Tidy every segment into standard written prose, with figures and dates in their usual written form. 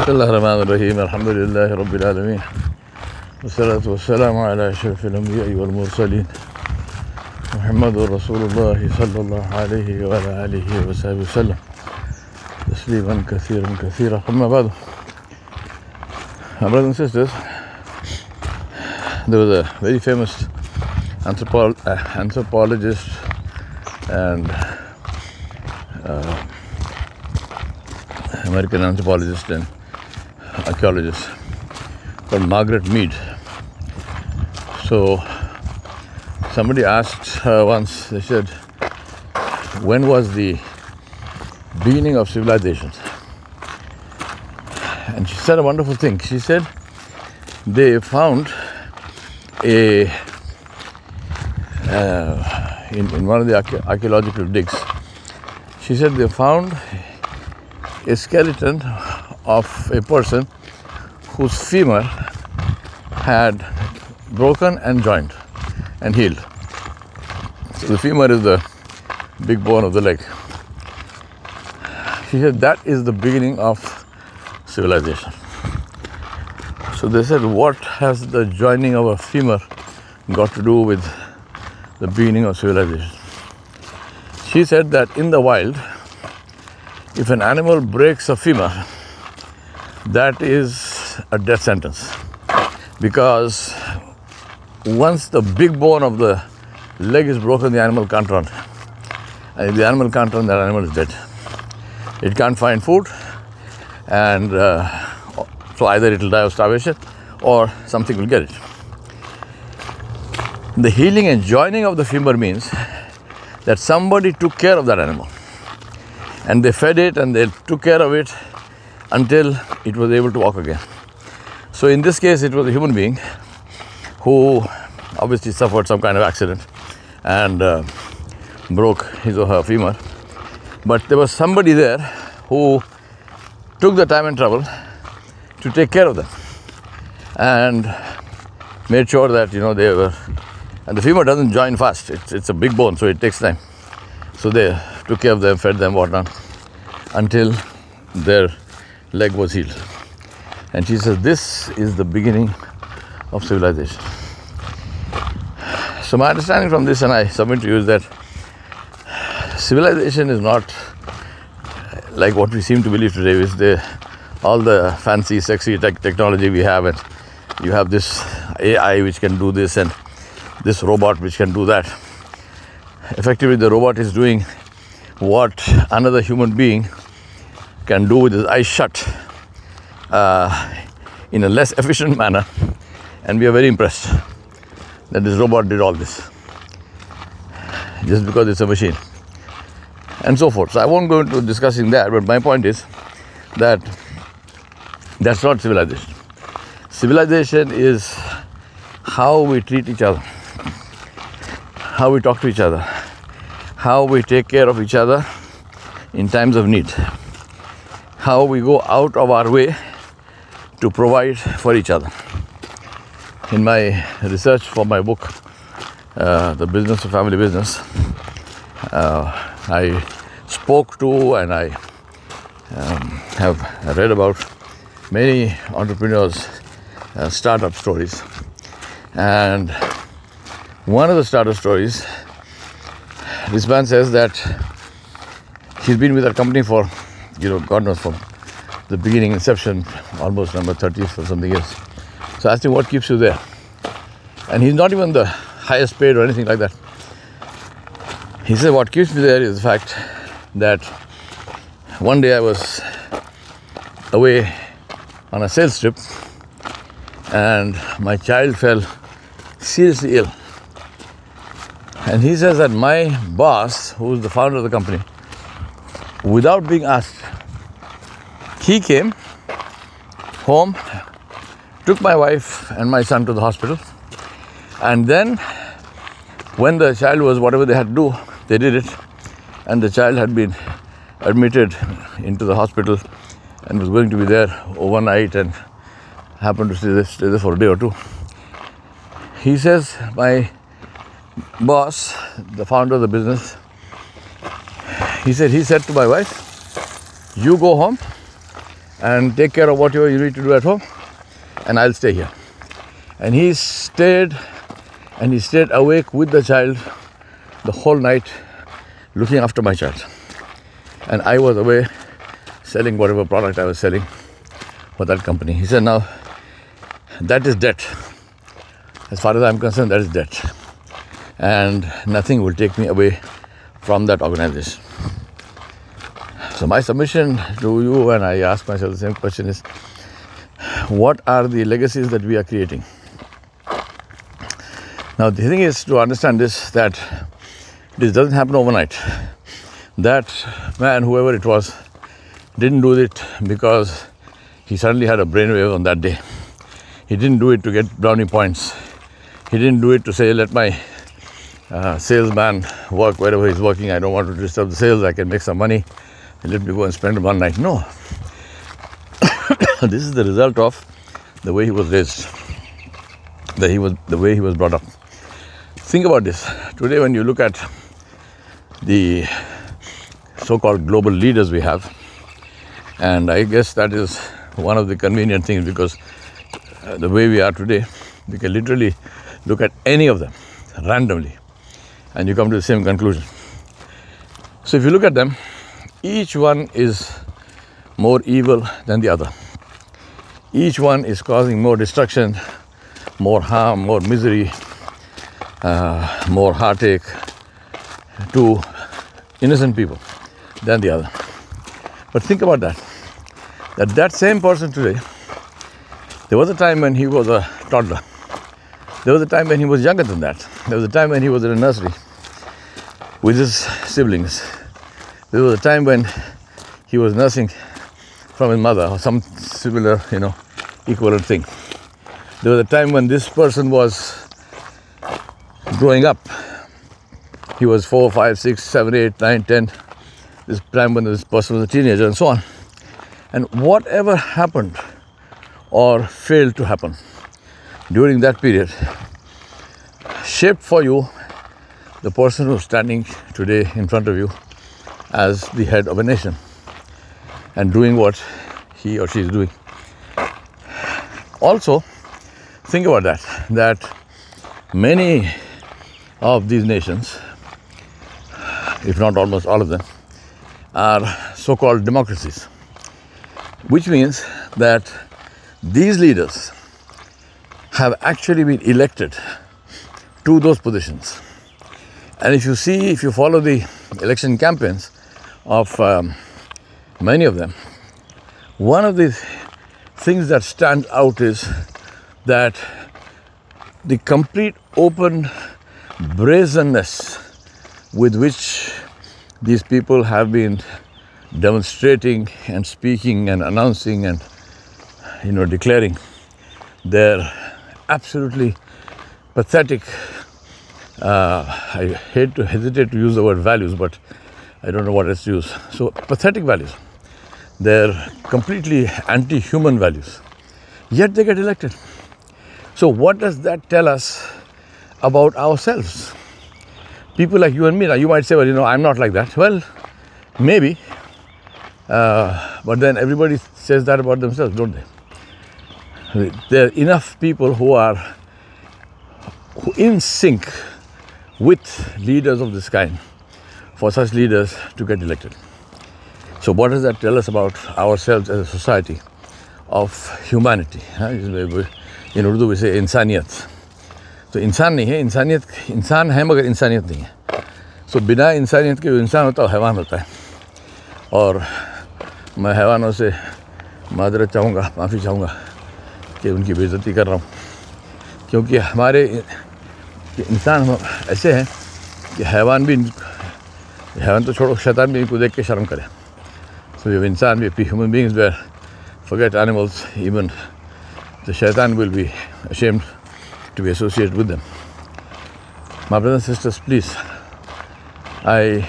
Bismillahirrahmanirrahim. Alhamdulillahi Rabbil Alameen. Wassalatu wassalamu ala ashrafil anbiya'i wal mursaleen. Muhammadur Rasulullah sallallahu alayhi wa ala alihi wa sahbihi wa sallam. Tasliman kathiran kathira. Amma ba'du. Brothers and sisters, there was a very famous anthropologist and American anthropologist and archaeologist called Margaret Mead. So somebody asked her once, they said, when was the beginning of civilization? And she said a wonderful thing. She said they found in one of the archaeological digs, she said they found a skeleton of a person whose femur had broken and joined and healed. So the femur is the big bone of the leg. She said that is the beginning of civilization. So they said, what has the joining of a femur got to do with the beginning of civilization? She said that in the wild, if an animal breaks a femur, that is a death sentence. Because once the big bone of the leg is broken, the animal can't run. And if the animal can't run, that animal is dead. It can't find food, and so either it will die of starvation or something will get it. The healing and joining of the femur means that somebody took care of that animal. And they fed it and they took care of it until it was able to walk again. So in this case, it was a human being who obviously suffered some kind of accident and broke his or her femur. But there was somebody there who took the time and trouble to take care of them and made sure that, they were, and the femur doesn't join fast. It's a big bone, so it takes time. So they took care of them, fed them, whatnot, until their leg was healed. And she says, this is the beginning of civilization. So my understanding from this, and I submit to you, is that civilization is not like what we seem to believe today, is all the fancy, sexy technology we have, and you have this AI which can do this and this robot which can do that. Effectively, the robot is doing what another human being can do with his eyes shut in a less efficient manner, and we are very impressed that this robot did all this just because it's a machine and so forth. So I won't go into discussing that, but my point is that that's not civilization. Civilization is how we treat each other, how we talk to each other, how we take care of each other in times of need, how we go out of our way to provide for each other. In my research for my book, The Business of Family Business, I spoke to and I have read about many entrepreneurs' startup stories. And one of the startup stories, this man says that he's been with that company for, God knows, from the beginning, inception, almost number 30 or something years. So I asked him, what keeps you there? And he's not even the highest paid or anything like that. He said, what keeps me there is the fact that one day I was away on a sales trip and my child fell seriously ill. And he says that my boss, who is the founder of the company, without being asked, he came home, took my wife and my son to the hospital, and then when the child was whatever they had to do, they did it, and the child had been admitted into the hospital and was going to be there overnight and happened to stay there for a day or two. He says, my boss, the founder of the business, he said to my wife, you go home and take care of whatever you need to do at home, and I'll stay here. And he stayed awake with the child the whole night, looking after my child. And I was away selling whatever product I was selling for that company. He said, now that is debt. As far as I'm concerned, that is debt. And nothing will take me away from that organization. So my submission to you, and I ask myself the same question, is what are the legacies that we are creating? Now the thing is to understand this, that this doesn't happen overnight. That man, whoever it was, didn't do it because he suddenly had a brainwave on that day. He didn't do it to get brownie points. He didn't do it to say, let my salesman work wherever he's working. I don't want to disturb the sales. I can make some money. Let me go and spend one night. No. This is the result of the way he was raised, the way he was brought up. Think about this. Today, when you look at the so-called global leaders we have, and I guess that is one of the convenient things, because the way we are today, we can literally look at any of them randomly and you come to the same conclusion. So if you look at them, each one is more evil than the other. Each one is causing more destruction, more harm, more misery, more heartache to innocent people than the other. But think about that same person today, there was a time when he was a toddler. There was a time when he was younger than that. There was a time when he was in a nursery with his siblings. There was a time when he was nursing from his mother or some similar, equivalent thing. There was a time when this person was growing up. He was 4, 5, 6, 7, 8, 9, 10. This time when this person was a teenager and so on. And whatever happened or failed to happen during that period shaped for you the person who's standing today in front of you as the head of a nation and doing what he or she is doing. Also, think about that many of these nations, if not almost all of them, are so-called democracies, which means that these leaders have actually been elected to those positions. And if you follow the election campaigns of many of them, one of the things that stands out is that the complete open brazenness with which these people have been demonstrating and speaking and announcing and declaring their absolutely pathetic, I hesitate to use the word values, but I don't know what else to use. So pathetic values. They're completely anti-human values. Yet they get elected. So what does that tell us about ourselves? People like you and me, now you might say, well, I'm not like that. Well, maybe. But then everybody says that about themselves, don't they? There are enough people who are in sync with leaders of this kind for such leaders to get elected. So what does that tell us about ourselves as a society of humanity? In Urdu we say insaniyat. तो इंसान नहीं है, इंसान है मगर इंसानियत नहीं है. सो बिना इंसानियत के जो इंसान होता है हैवान होता है. और मैं हैवानों से माजरत चाहूँगा, माफ़ी चाहूँगा कि उनकी बेइज्जती कर रहा हूँ, क्योंकि हमारे इंसान ऐसे हैं कि हैवान तो छोड़ो, शैतान भी इनको देख के शर्म करे. So if insan, if human beings were, forget animals, even the shaitan will be ashamed to be associated with them. My brothers and sisters, please, I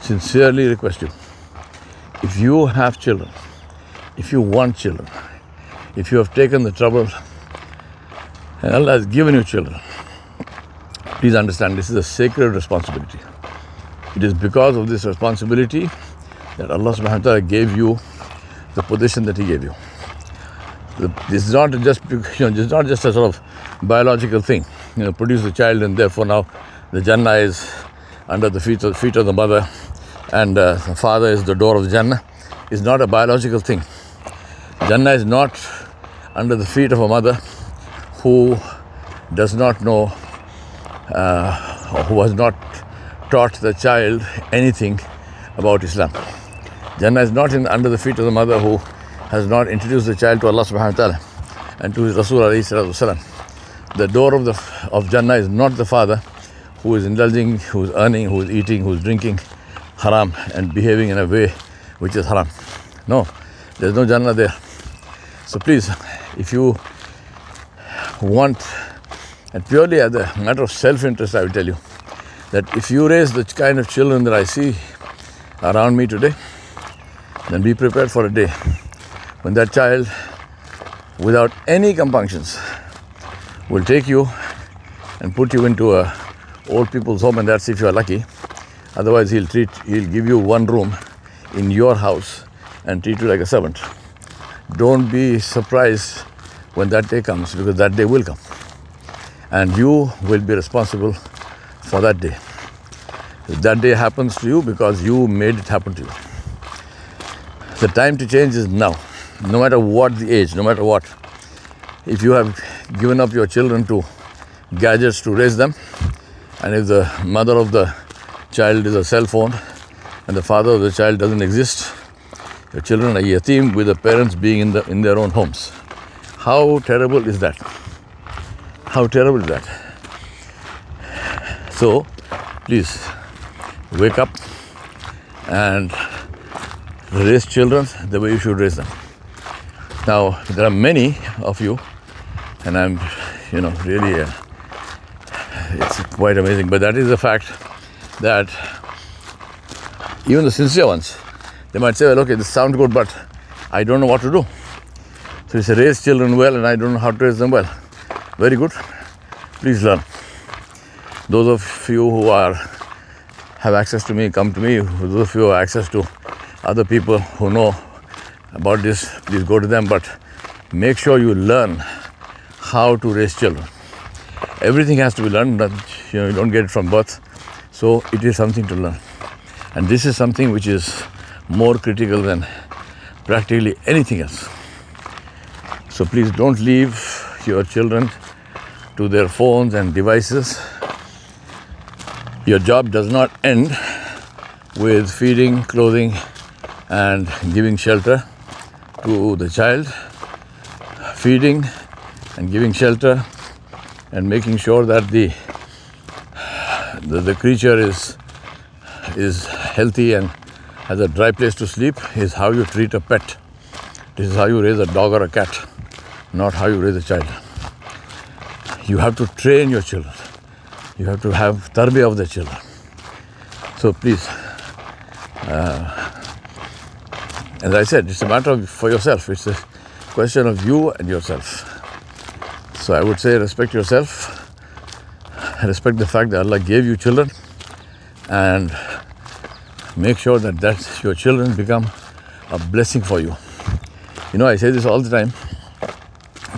sincerely request you, if you have children, if you want children, if you have taken the trouble and Allah has given you children, please understand this is a sacred responsibility. It is because of this responsibility that Allah subhanahu wa ta'ala gave you the position that He gave you. This is not just, it's not just a sort of biological thing. Produce a child and therefore now the Jannah is under the feet of the mother, and the father is the door of the Jannah. It's not a biological thing. Jannah is not under the feet of a mother who does not know, or who has not taught the child anything about Islam. Jannah is not under the feet of the mother who has not introduced the child to Allah subhanahu wa ta'ala and to His Rasul alayhi salatu wasalam. The door of Jannah is not the father who is indulging, who is earning, who is eating, who is drinking haram and behaving in a way which is haram. No, there's no Jannah there. So please, if you want, and purely as a matter of self-interest, I will tell you that if you raise the kind of children that I see around me today, then be prepared for a day when that child, without any compunctions, will take you and put you into a old people's home, and that's if you are lucky. Otherwise, he'll give you one room in your house and treat you like a servant. Don't be surprised when that day comes, because that day will come. And you will be responsible for that day. If that day happens to you because you made it happen to you. The time to change is now. No matter what the age, no matter what. If you have given up your children to gadgets to raise them, and if the mother of the child is a cell phone and the father of the child doesn't exist, your children are yatim with the parents being in their own homes. How terrible is that? How terrible is that? So, please, wake up and raise children the way you should raise them. Now, there are many of you, and I'm, really, it's quite amazing, but that is the fact that even the sincere ones, they might say, well, okay, this sounds good, but I don't know what to do. So you say, raise children well, and I don't know how to raise them well. Very good. Please learn. Those of you who have access to me, come to me. Those of you who have access to other people who know about this, please go to them. But make sure you learn how to raise children. Everything has to be learned. You don't get it from birth. So it is something to learn. And this is something which is more critical than practically anything else. So please don't leave your children to their phones and devices. Your job does not end with feeding, clothing, and giving shelter to the child. Feeding and giving shelter and making sure that the creature is healthy and has a dry place to sleep is how you treat a pet. This is how you raise a dog or a cat, not how you raise a child. You have to train your children. You have to have tarbiyah of the children. So please, as I said, it's a matter of for yourself. It's a question of you and yourself. So I would say respect yourself. Respect the fact that Allah gave you children, and make sure that your children become a blessing for you. I say this all the time.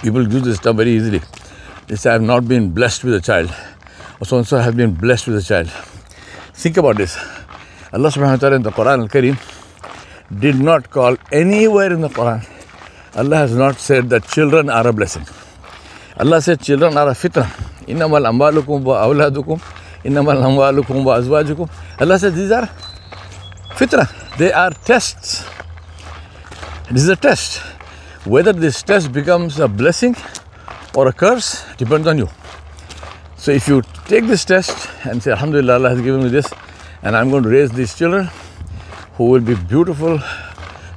People use this term very easily. They say, I have not been blessed with a child, or so-and-so have been blessed with a child. Think about this. Allah subhanahu wa ta'ala in the Quran al-Kareem did not call anywhere in the Quran. Allah has not said that children are a blessing. Allah said children are a fitra. Innamal amwalukum wa awladukum. Innamal amwalukum wa azwajukum. Allah said these are fitra. They are tests. This is a test. Whether this test becomes a blessing or a curse depends on you. So if you take this test and say, Alhamdulillah, Allah has given me this, and I'm going to raise these children who will be beautiful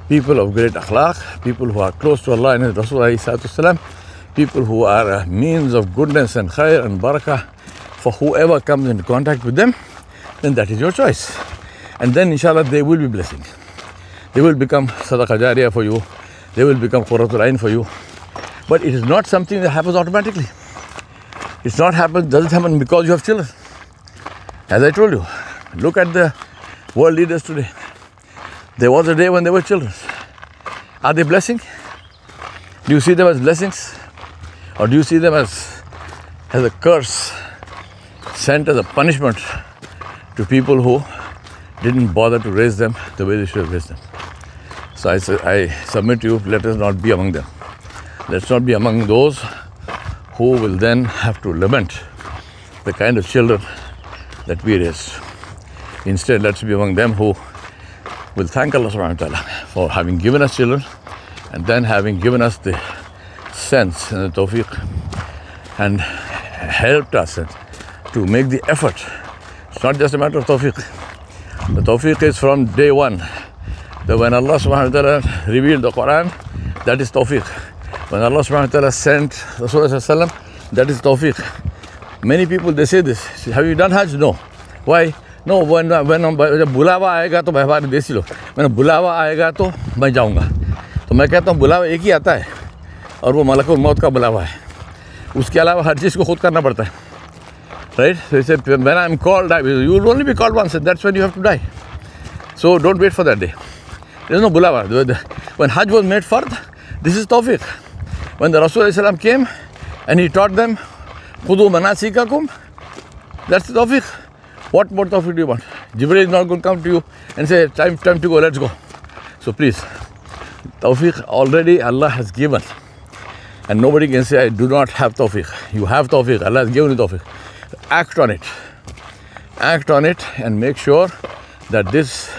people of great akhlaq, people who are close to Allah and His Rasul, people who are a means of goodness and khair and barakah for whoever comes into contact with them, then that is your choice. And then inshallah they will be blessing. They will become sadaqah jariyah for you. They will become qurratul ayn for you. But it is not something that happens automatically. Doesn't happen because you have children. As I told you, look at the world leaders today. There was a day when they were children. Are they blessing? Do you see them as blessings? Or do you see them as a curse sent as a punishment to people who didn't bother to raise them the way they should have raised them? So I submit to you, let us not be among them. Let's not be among those who will then have to lament the kind of children that we raised. Instead, let's be among them who will thank Allah subhanahu wa ta'ala for having given us children and then having given us the sense and the tawfiq and helped us to make the effort. It's not just a matter of tawfiq. The tawfiq is from day one. That when Allah subhanahu wa ta'ala revealed the Quran, that is tawfiq. When Allah subhanahu wa ta'ala sent Rasulullah, that is tawfiq. Many people, they say this. Have you done Hajj? No. Why? No, when बुलावा आएगा तो हमारे देसी लोग मैंने बुलावा आएगा तो मैं जाऊंगा तो मैं कहता हूँ बुलावा एक ही आता है और वो मलकुल मौत का बुलावा है उसके अलावा हर चीज़ को खुद करना पड़ता है right so he said when I am called you will only be called once and that's when you have to die so don't wait for that day there is no bulawa when Hajj was made fard this is tawfiq when the Rasulullah came and he taught them khudu manasikakum that's the tawfiq. What more tawfiq do you want? Jibreel is not going to come to you and say, time to go, let's go. So please, tawfiq already Allah has given. And nobody can say, I do not have tawfiq. You have tawfiq, Allah has given you tawfiq. Act on it. Act on it and make sure that this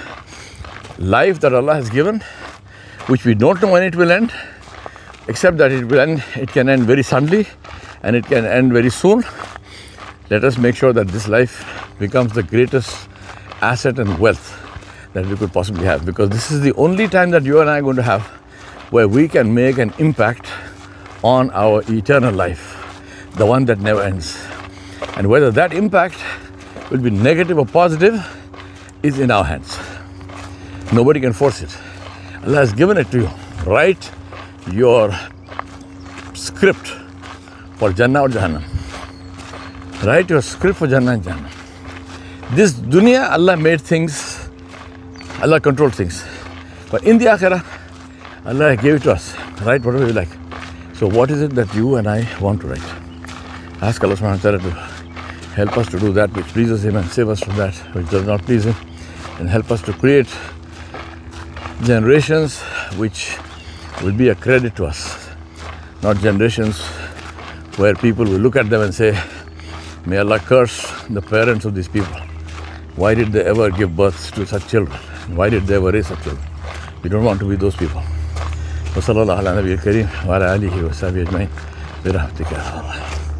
life that Allah has given, which we don't know when it will end, except that it will end, it can end very suddenly and it can end very soon. Let us make sure that this life becomes the greatest asset and wealth that we could possibly have, because this is the only time that you and I are going to have where we can make an impact on our eternal life, the one that never ends. And whether that impact will be negative or positive is in our hands. Nobody can force it. Allah has given it to you. Write your script for Jannah or Jahannam. Write your script for Jannah and Jahannam. This dunya, Allah made things, Allah controlled things. But in the akhirah, Allah gave it to us. Write whatever you like. So what is it that you and I want to write? Ask Allah subhanahu wa ta'ala to help us to do that which pleases Him and save us from that which does not please Him, and help us to create generations which will be a credit to us, not generations where people will look at them and say, may Allah curse the parents of these people. Why did they ever give birth to such children? Why did they ever raise such children? We don't want to be those people. وصلى الله على نبي الكريم وعلى آله وصحبه أجمعين برحمتك يا الله.